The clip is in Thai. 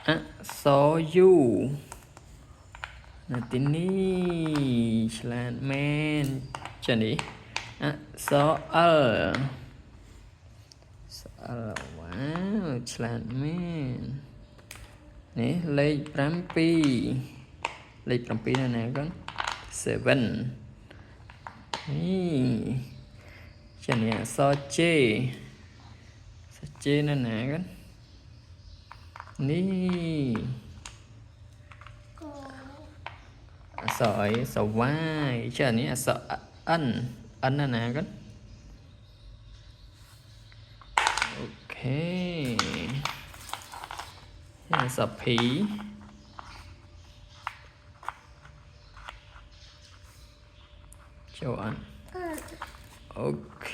อะซอยูนาตินี่ฉลาดแมนจะนี่อะซอว้าวฉลาดแมนนี่เลขพรัมปีเลขพรัมปีนั่นนะกัน7นี่จะนี่ซอเจนั่นนะกันนี่สอยสวายเช่นนี้สออันนั่นนะกันโอเคสอผีเจ้าอันโอเค